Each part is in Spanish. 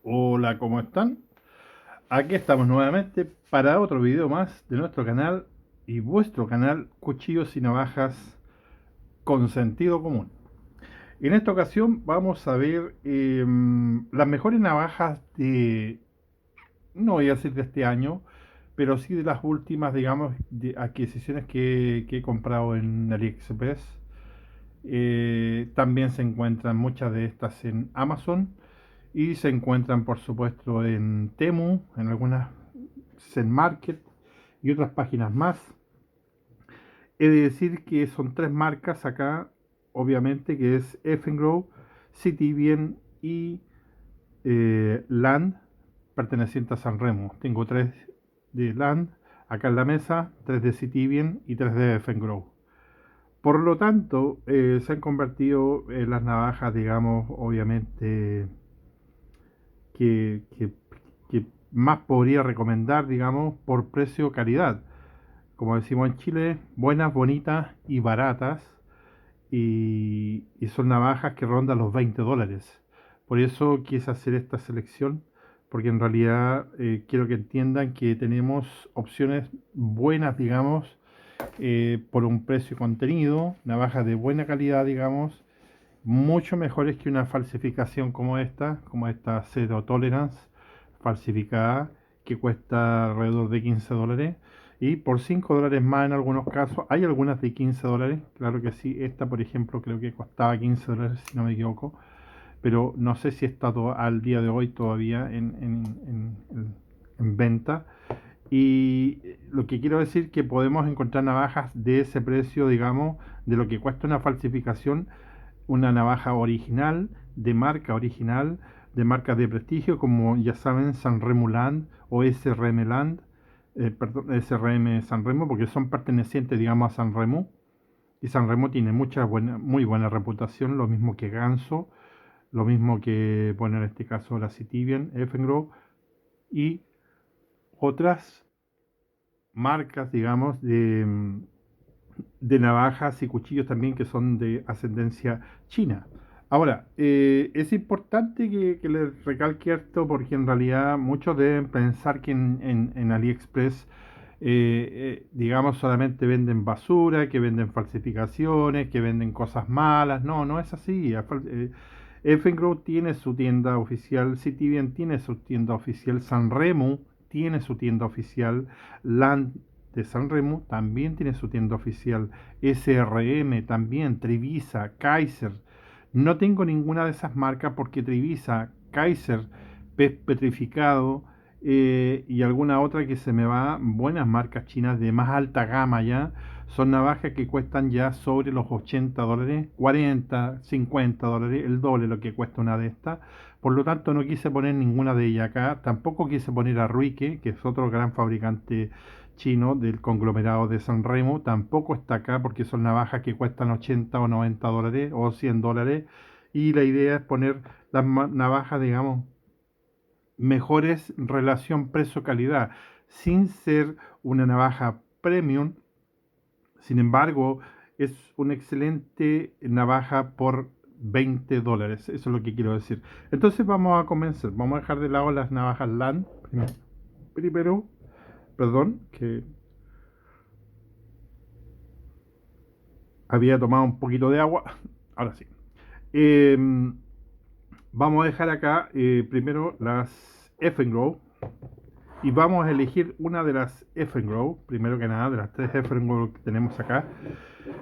Hola, ¿cómo están? Aquí estamos nuevamente para otro video más de nuestro canal y vuestro canal Cuchillos y Navajas con Sentido Común. En esta ocasión vamos a ver las mejores navajas de, no voy a decir de este año, pero sí de las últimas, digamos, de adquisiciones que he comprado en AliExpress. También se encuentran muchas de estas en Amazon y se encuentran por supuesto en Temu, en algunas Zen Market y otras páginas más. He de decir que son tres marcas acá, obviamente, que es Effengrow, Cityvien y Land, pertenecientes a San Remo. Tengo tres de Land acá en la mesa, tres de Cityvien y tres de Effengrow. Por lo tanto, se han convertido en las navajas, digamos, obviamente, que, que, que más podría recomendar, digamos, por precio-calidad. Como decimos en Chile, buenas, bonitas y baratas. Y son navajas que rondan los $20. Por eso quise hacer esta selección, porque en realidad quiero que entiendan que tenemos opciones buenas, digamos, por un precio contenido, navajas de buena calidad, digamos, mucho mejores que una falsificación como esta Zero Tolerance falsificada, que cuesta alrededor de $15. Y por $5 más en algunos casos, hay algunas de $15, claro que sí, esta por ejemplo creo que costaba $15 si no me equivoco, pero no sé si está al día de hoy todavía en venta. Y lo que quiero decir que podemos encontrar navajas de ese precio, digamos, de lo que cuesta una falsificación, una navaja original, de marca de prestigio, como ya saben, Sanremo Land o SRM Land, perdón, SRM Sanremo, porque son pertenecientes, digamos, a Sanremo. Y Sanremo tiene muy buena reputación, lo mismo que Ganso, lo mismo que, bueno, en este caso la Cityvien, Effengrow y otras marcas, digamos, de navajas y cuchillos también que son de ascendencia china. Ahora, es importante que les recalque esto porque en realidad muchos deben pensar que en AliExpress, digamos, solamente venden basura, que venden falsificaciones, que venden cosas malas. No, no es así. Effengrow tiene su tienda oficial, Cityvien tiene su tienda oficial, Sanremo tiene su tienda oficial, Land de Sanremo también tiene su tienda oficial, SRM también, Trivisa, Kaiser. No tengo ninguna de esas marcas porque Trivisa, Kaiser, Pez Petrificado y alguna otra que se me va, buenas marcas chinas de más alta gama ya, son navajas que cuestan ya sobre los $80, 40, $50, el doble lo que cuesta una de estas. Por lo tanto, no quise poner ninguna de ellas acá. Tampoco quise poner a Ruike, que es otro gran fabricante chino del conglomerado de San Remo. Tampoco está acá porque son navajas que cuestan $80 o $90 o $100. Y la idea es poner las navajas, digamos, mejores relación precio-calidad, sin ser una navaja premium. Sin embargo, es una excelente navaja por $20. Eso es lo que quiero decir. Entonces vamos a comenzar. Vamos a dejar de lado las navajas LAN. Primero, perdón, que había tomado un poquito de agua. Ahora sí. Eh, Vamos a dejar acá primero las Effengrow. Y vamos a elegir una de las Effengrow, primero que nada, de las tres Effengrow que tenemos acá.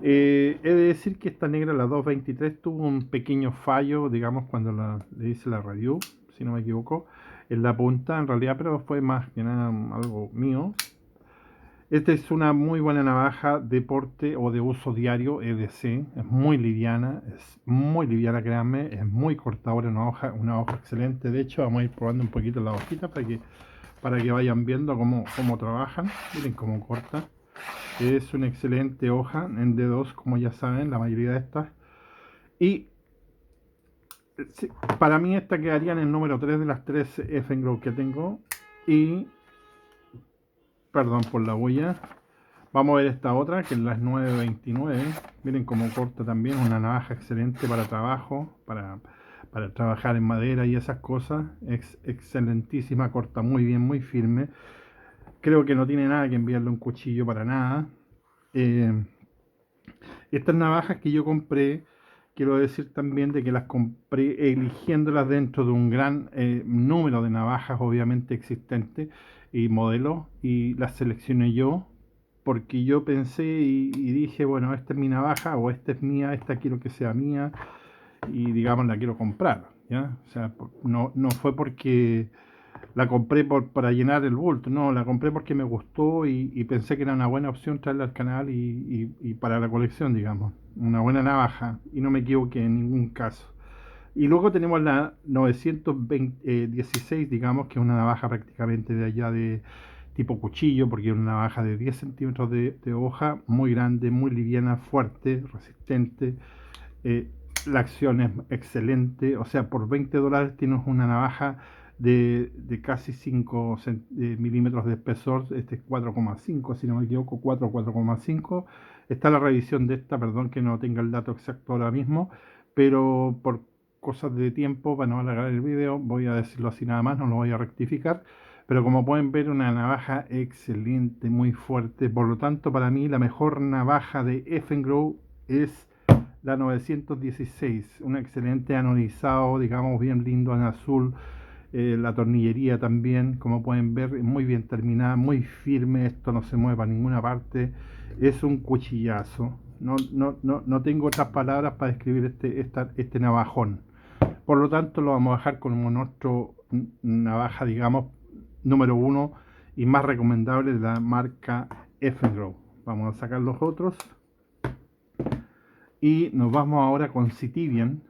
He de decir que esta negra, la 223, tuvo un pequeño fallo, digamos, cuando le hice la review, si no me equivoco, en la punta, en realidad, pero fue más que nada algo mío. Esta es una muy buena navaja de porte o de uso diario, EDC, es muy liviana, créanme, es muy cortadora, una hoja excelente. De hecho, vamos a ir probando un poquito la hojita para que vayan viendo cómo trabajan. Miren cómo corta. Es una excelente hoja en D2, como ya saben, la mayoría de estas. Y sí, para mí esta quedaría en el número 3 de las 3 Effengrow que tengo. Y, perdón por la huella. Vamos a ver esta otra, que es la 929. Miren cómo corta también, una navaja excelente para trabajo, para para trabajar en madera y esas cosas. Es excelentísima, corta muy bien, muy firme. Creo que no tiene nada que enviarle un cuchillo para nada. Eh, Estas navajas que yo compré, quiero decir también de que las compré eligiéndolas dentro de un gran número de navajas obviamente existentes y modelos, y las seleccioné yo porque yo pensé y dije, bueno, esta es mi navaja o esta es mía, esta quiero que sea mía y digamos la quiero comprar, ¿ya? O sea, no fue porque la compré para llenar el bulto, no, la compré porque me gustó y pensé que era una buena opción traerla al canal y para la colección, digamos. Una buena navaja y no me equivoqué en ningún caso. Y luego tenemos la 916, digamos, que es una navaja prácticamente de allá de tipo cuchillo, porque es una navaja de 10 centímetros de hoja, muy grande, muy liviana, fuerte, resistente. eh, la acción es excelente, o sea, por $20 tienes una navaja de casi 5 milímetros de espesor, este es 4,5, si no me equivoco, 4, 4,5. Está la revisión de esta, perdón que no tenga el dato exacto ahora mismo, pero por cosas de tiempo, para no alargar el video, voy a decirlo así nada más, no lo voy a rectificar. Pero como pueden ver, una navaja excelente, muy fuerte. Por lo tanto, para mí la mejor navaja de Effengrow es la 916, un excelente anodizado, digamos, bien lindo en azul. La tornillería también, como pueden ver, muy bien terminada, muy firme, esto no se mueve para ninguna parte, es un cuchillazo. No tengo otras palabras para describir este navajón. Por lo tanto, lo vamos a dejar como nuestro navaja, digamos, número uno y más recomendable de la marca Effengrow. Vamos a sacar los otros. Y nos vamos ahora con Citivian.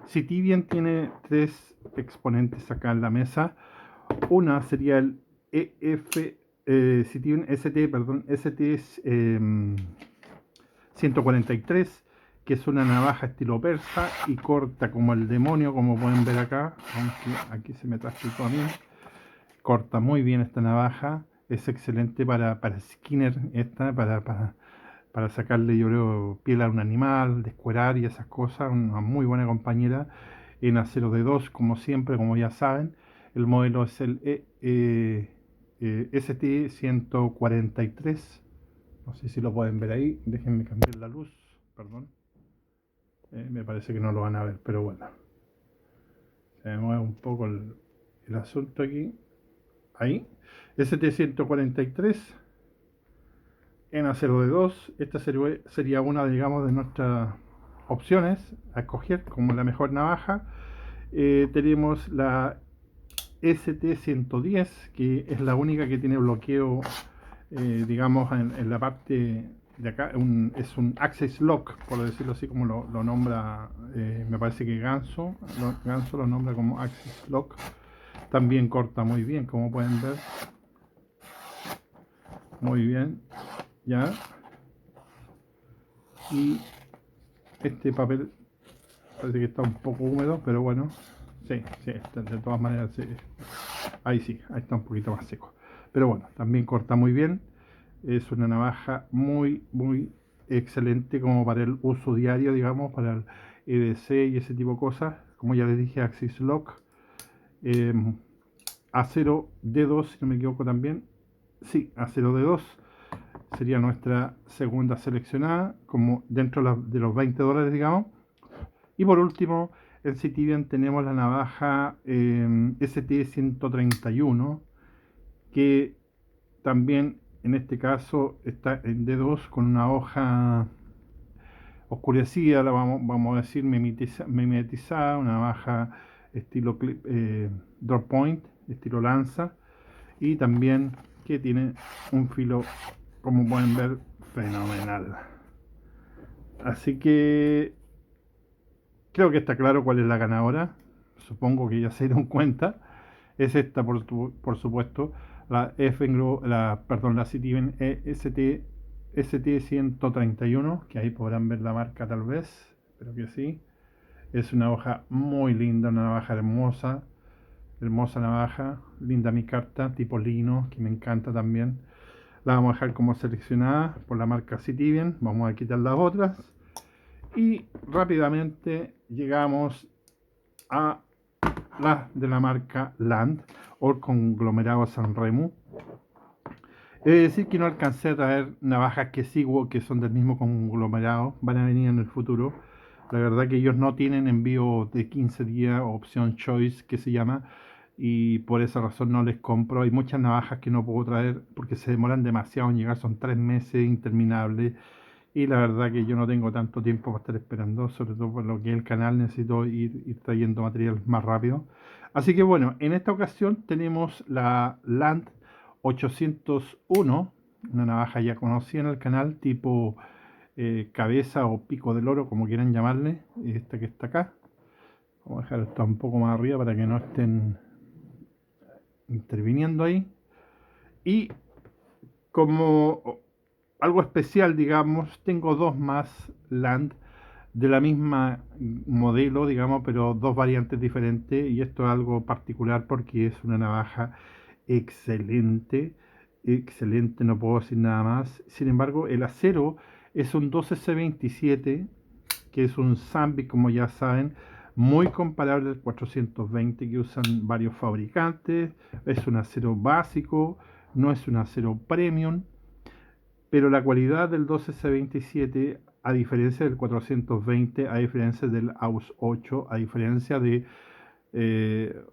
Citivian tiene tres exponentes acá en la mesa. Una sería el Citivian ST, perdón, ST 143, que es una navaja estilo persa y corta como el demonio, como pueden ver acá, aunque aquí se me trastocó a mí. Corta muy bien esta navaja, es excelente para skinner, para sacarle, yo creo, piel a un animal, descuerar y esas cosas. Una muy buena compañera en acero de 2, como siempre, como ya saben. El modelo es el ST143. No sé si lo pueden ver ahí. Déjenme cambiar la luz, perdón. Me parece que no lo van a ver, pero bueno. Se me mueve un poco el asunto aquí. Ahí. ST143 en acero de 2. Esta sería una, digamos, de nuestras opciones a escoger como la mejor navaja. Tenemos la ST110, que es la única que tiene bloqueo, digamos, en la parte de acá. Es un Access Lock, por decirlo así, como lo nombra, me parece que Ganso lo nombra como Access Lock. También corta muy bien, como pueden ver. Muy bien, ya. Y este papel parece que está un poco húmedo, pero bueno, sí, de todas maneras, sí. Ahí sí, ahí está un poquito más seco. Pero bueno, también corta muy bien. Es una navaja muy excelente como para el uso diario, digamos, para el EDC y ese tipo de cosas. Como ya les dije, Axis Lock. Eh, acero D2, si no me equivoco también. Sí, acero D2 sería nuestra segunda seleccionada, como dentro de los $20, digamos. Y por último, en Citivian tenemos la navaja ST131, que también en este caso está en D2 con una hoja oscurecida, vamos a decir mimetizada, una navaja estilo drop point, estilo lanza, y también que tiene un filo, como pueden ver, fenomenal. Así que creo que está claro cuál es la ganadora. Supongo que ya se dieron cuenta. Es esta, por supuesto, la la Citizen ST131, que ahí podrán ver la marca tal vez, espero que sí. Es una hoja muy linda, una navaja hermosa, hermosa navaja, linda mi carta, tipo lino, que me encanta también. La vamos a dejar como seleccionada por la marca Citizen. Vamos a quitar las otras. Y rápidamente llegamos a las de la marca Land o el conglomerado Sanremo. He de decir que no alcancé a traer navajas que sigo, que son del mismo conglomerado, van a venir en el futuro. La verdad que ellos no tienen envío de 15 días, opción choice que se llama, y por esa razón no les compro. Hay muchas navajas que no puedo traer porque se demoran demasiado en llegar, son 3 meses interminables, y la verdad que yo no tengo tanto tiempo para estar esperando, sobre todo por lo que es el canal, necesito ir trayendo material más rápido. Así que bueno, en esta ocasión tenemos la Land 801, una navaja ya conocida en el canal, tipo cabeza o pico del oro, como quieran llamarle, esta que está acá. Vamos a dejar esto un poco más arriba para que no estén interviniendo ahí. Y como algo especial, digamos, tengo dos más Land de la misma modelo, digamos, pero dos variantes diferentes, y esto es algo particular porque es una navaja excelente, excelente, no puedo decir nada más. Sin embargo, el acero es un 12C27, que es un Zambic, como ya saben, muy comparable al 420 que usan varios fabricantes. Es un acero básico, no es un acero premium, pero la cualidad del 12C27, a diferencia del 420, a diferencia del AUS 8, a diferencia de el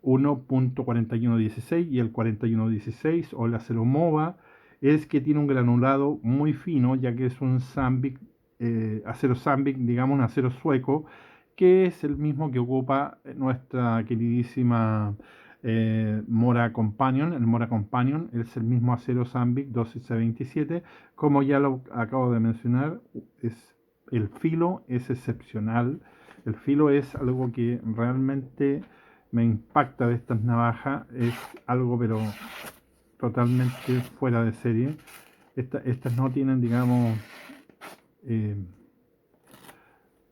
1.4116 y el 4116 o el acero MOVA, es que tiene un granulado muy fino, ya que es un Zambic, acero Zambic, digamos un acero sueco, que es el mismo que ocupa nuestra queridísima Mora Companion. El Mora Companion es el mismo acero Zambic 12C27. Como ya lo acabo de mencionar, el filo es excepcional. El filo es algo que realmente me impacta de estas navajas. Es algo pero totalmente fuera de serie. Estas no tienen, digamos, eh,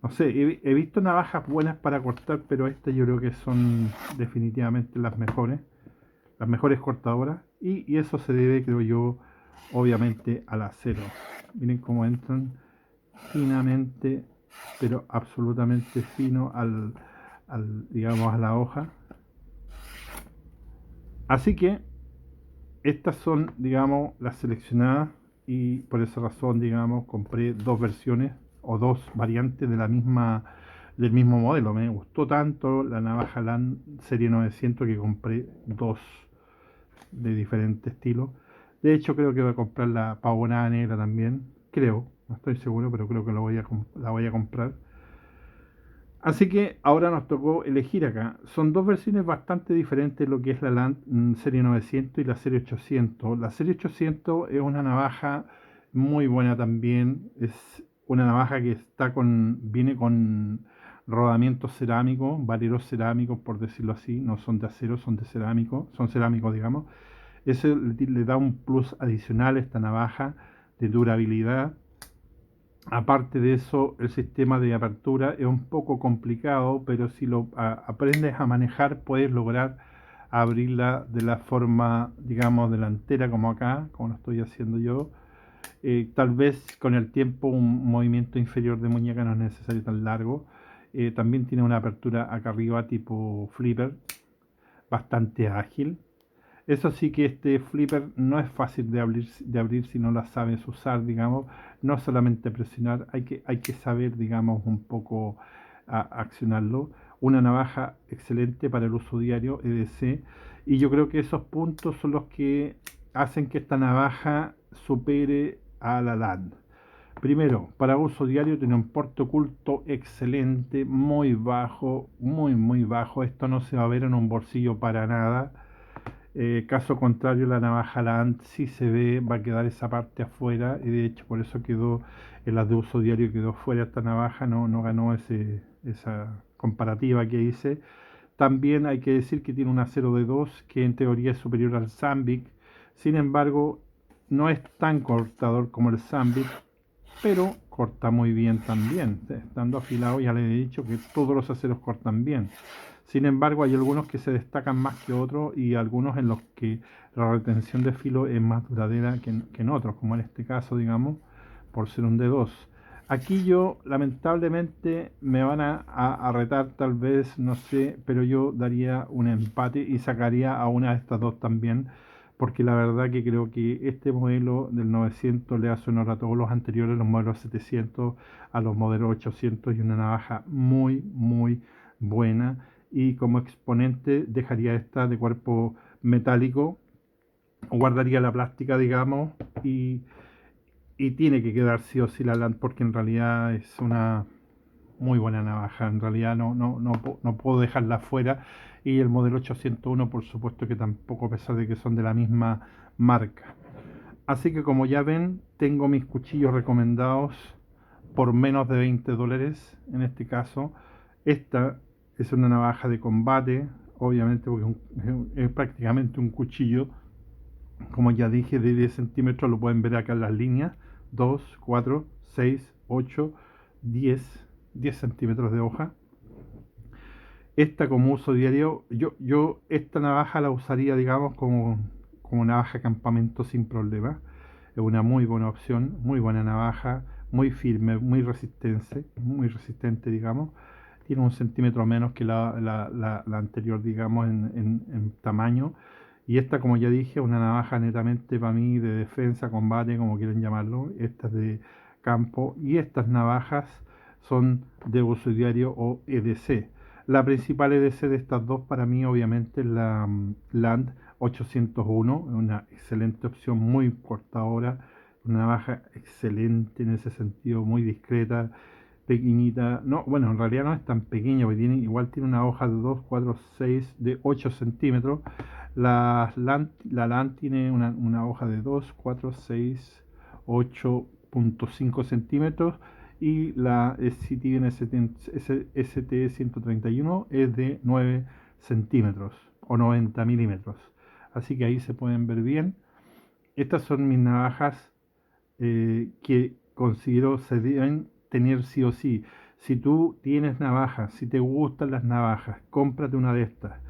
no sé, he visto navajas buenas para cortar, pero estas yo creo que son definitivamente las mejores cortadoras. Y eso se debe, creo yo, obviamente al acero. Miren cómo entran finamente, pero absolutamente fino digamos, a la hoja. Así que estas son, digamos, las seleccionadas, y por esa razón, digamos, compré dos versiones o dos variantes del mismo modelo. Me gustó tanto la navaja LAN serie 900 que compré dos de diferentes estilos. De hecho, creo que voy a comprar la pavonada negra también. Creo, no estoy seguro, pero creo que la voy a comprar. Así que ahora nos tocó elegir acá. Son dos versiones bastante diferentes, lo que es la Land serie 900 y la serie 800. La serie 800 es una navaja muy buena también. Es una navaja que viene con rodamientos cerámicos, valeros cerámicos, por decirlo así. No son de acero, son de cerámico, son cerámicos, digamos. Eso le da un plus adicional a esta navaja de durabilidad. Aparte de eso, el sistema de apertura es un poco complicado, pero si lo aprendes a manejar, puedes lograr abrirla de la forma, digamos, delantera, como acá, como lo estoy haciendo yo. Tal vez con el tiempo un movimiento inferior de muñeca no es necesario tan largo. También tiene una apertura acá arriba tipo flipper, bastante ágil. Eso sí que este flipper no es fácil de abrir si no la sabes usar, digamos. No solamente presionar, hay que saber, digamos, un poco accionarlo. Una navaja excelente para el uso diario, EDC. Y yo creo que esos puntos son los que hacen que esta navaja supere a la LAN. Primero, para uso diario tiene un porte oculto excelente, muy bajo, muy bajo. Esto no se va a ver en un bolsillo para nada. Caso contrario, la navaja Land sí se ve, va a quedar esa parte afuera, y de hecho por eso quedó en las de uso diario, quedó fuera esta navaja, no ganó esa comparativa que hice. También hay que decir que tiene un acero de 2 que en teoría es superior al Zambic. Sin embargo, no es tan cortador como el Zambic, pero corta muy bien también. Estando afilado, ya les he dicho que todos los aceros cortan bien. Sin embargo, hay algunos que se destacan más que otros, y algunos en los que la retención de filo es más duradera que en otros, como en este caso, digamos, por ser un D2. Aquí yo, lamentablemente, me van a retar tal vez, no sé, pero yo daría un empate y sacaría a una de estas dos también, porque la verdad que creo que este modelo del 900 le hace honor a todos los anteriores, los modelos 700, a los modelos 800 y una navaja muy, muy buena. Y como exponente dejaría esta de cuerpo metálico, guardaría la plástica, digamos, y tiene que quedar sí o sí la Land porque en realidad es una muy buena navaja. En realidad no puedo dejarla fuera. Y el modelo 801, por supuesto que tampoco, a pesar de que son de la misma marca. Así que como ya ven, tengo mis cuchillos recomendados por menos de $20 en este caso. Esta es una navaja de combate, obviamente porque es prácticamente un cuchillo, como ya dije, de 10 centímetros, lo pueden ver acá en las líneas, 2, 4, 6, 8, 10 centímetros de hoja. Esta como uso diario, yo esta navaja la usaría, digamos, como navaja de campamento sin problema. Es una muy buena opción, muy buena navaja, muy firme, muy resistente, digamos. Tiene 1 centímetro menos que la anterior, digamos, en tamaño. Y esta, como ya dije, es una navaja netamente para mí de defensa, combate, como quieren llamarlo. Esta es de campo. Y estas navajas son de uso diario o EDC. La principal EDC de estas dos para mí obviamente es la Land 801, una excelente opción, muy cortadora, una navaja excelente en ese sentido, muy discreta, pequeñita. No, bueno, en realidad no es tan pequeña, porque igual tiene una hoja de 2, 4, 6, de 8 centímetros. La LAN tiene una hoja de 2, 4, 6, 8.5 centímetros y la Citivien ST131 es de 9 centímetros o 90 milímetros. Así que ahí se pueden ver bien. Estas son mis navajas que considero se deben tener sí o sí. Si tú tienes navajas, si te gustan las navajas, cómprate una de estas.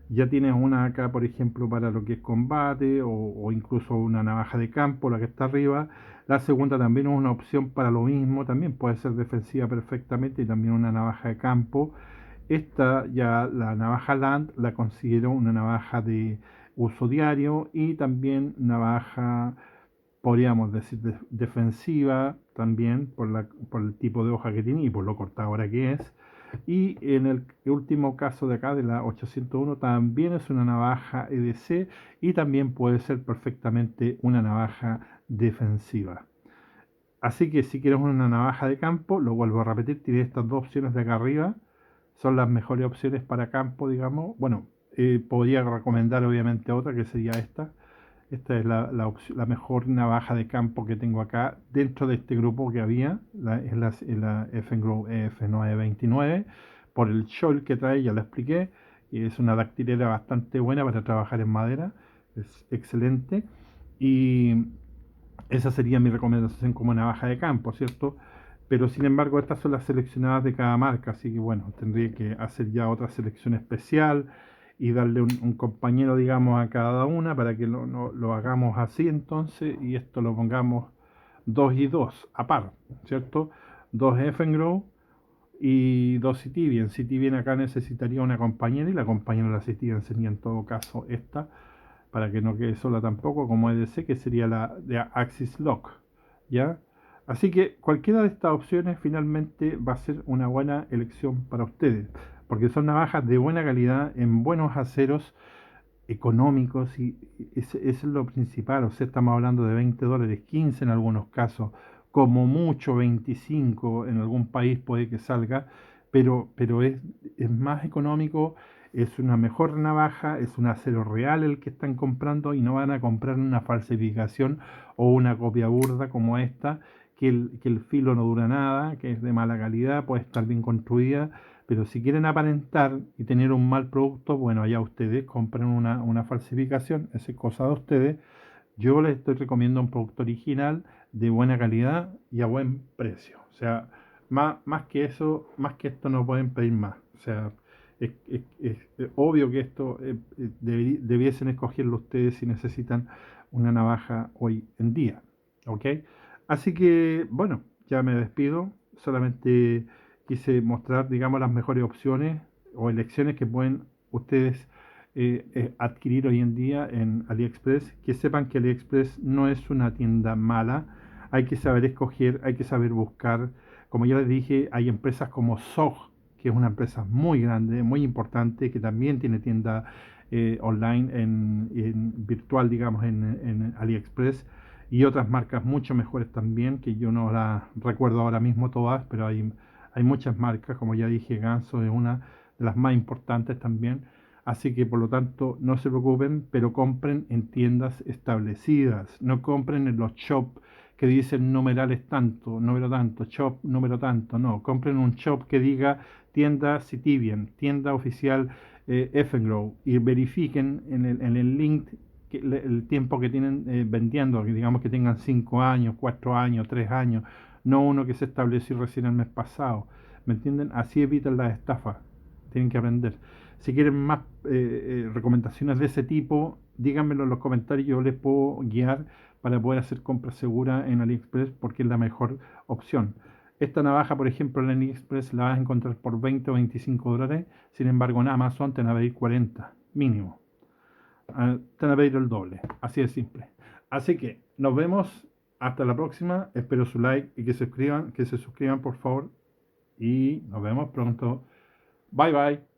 Ya tienes una acá, por ejemplo, para lo que es combate o incluso una navaja de campo, la que está arriba. La segunda también es una opción para lo mismo, también puede ser defensiva perfectamente y también una navaja de campo. Esta ya, la navaja Land, la considero una navaja de uso diario y también navaja, podríamos decir, defensiva también por el tipo de hoja que tiene y por lo cortadora que es. Y en el último caso de acá, de la 801, también es una navaja EDC y también puede ser perfectamente una navaja defensiva. Así que si quieres una navaja de campo, lo vuelvo a repetir, tiene estas dos opciones de acá arriba, son las mejores opciones para campo, digamos. Bueno, podría recomendar obviamente otra que sería esta. Esta es la mejor navaja de campo que tengo acá dentro de este grupo que había, es la Effengrow EF929, por el shoal que trae, ya lo expliqué, y es una dactilera bastante buena para trabajar en madera, es excelente, y esa sería mi recomendación como navaja de campo, ¿cierto? Pero sin embargo, estas son las seleccionadas de cada marca, así que bueno, tendría que hacer ya otra selección especial y darle un compañero, digamos, a cada una para que lo hagamos así entonces y esto lo pongamos 2 y 2 a par, ¿cierto? 2 Effengrow y 2 Citivien. Citivien acá necesitaría una compañera y la compañera de la Citivien sería en todo caso esta, para que no quede sola tampoco, como EDC, que sería la de Axis Lock, ¿ya? Así que cualquiera de estas opciones finalmente va a ser una buena elección para ustedes, porque son navajas de buena calidad, en buenos aceros, económicos, y eso es lo principal. O sea, estamos hablando de $20, 15 en algunos casos, como mucho 25 en algún país puede que salga, pero es más económico, es una mejor navaja, es un acero real el que están comprando y no van a comprar una falsificación o una copia burda como esta, que el filo no dura nada, que es de mala calidad, puede estar bien construida, pero si quieren aparentar y tener un mal producto, bueno, allá ustedes compren una falsificación, esa es cosa de ustedes. Yo les estoy recomendando un producto original de buena calidad y a buen precio. O sea, más que eso, más que esto no pueden pedir más. O sea, es obvio que esto debiesen escogerlo ustedes si necesitan una navaja hoy en día. ¿Ok? Así que, bueno, ya me despido. Solamente quise mostrar, digamos, las mejores opciones o elecciones que pueden ustedes adquirir hoy en día en AliExpress. Que sepan que AliExpress no es una tienda mala. Hay que saber escoger, hay que saber buscar. Como ya les dije, hay empresas como Zog, que es una empresa muy grande, muy importante, que también tiene tienda online virtual, digamos, en AliExpress, y otras marcas mucho mejores también, que yo no las recuerdo ahora mismo todas, pero hay muchas marcas, como ya dije, Ganso es una de las más importantes también. Así que por lo tanto no se preocupen, pero compren en tiendas establecidas, no compren en los shops que dicen numerales tanto, número tanto, shop número tanto, no, compren un shop que diga tienda Citivian, tienda oficial Effengrow, y verifiquen en el link el tiempo que tienen vendiendo, que digamos que tengan 5 años, 4 años, 3 años, no uno que se estableció recién el mes pasado. ¿Me entienden? Así evitan las estafas. Tienen que aprender. Si quieren más recomendaciones de ese tipo, díganmelo en los comentarios, yo les puedo guiar para poder hacer compras seguras en AliExpress porque es la mejor opción. Esta navaja, por ejemplo, en AliExpress la vas a encontrar por 20 o 25 dólares, sin embargo en Amazon te van a pedir 40 mínimo. Te van a pedir el doble, así de simple. Así que nos vemos, hasta la próxima, espero su like y que se suscriban por favor, y nos vemos pronto. Bye bye.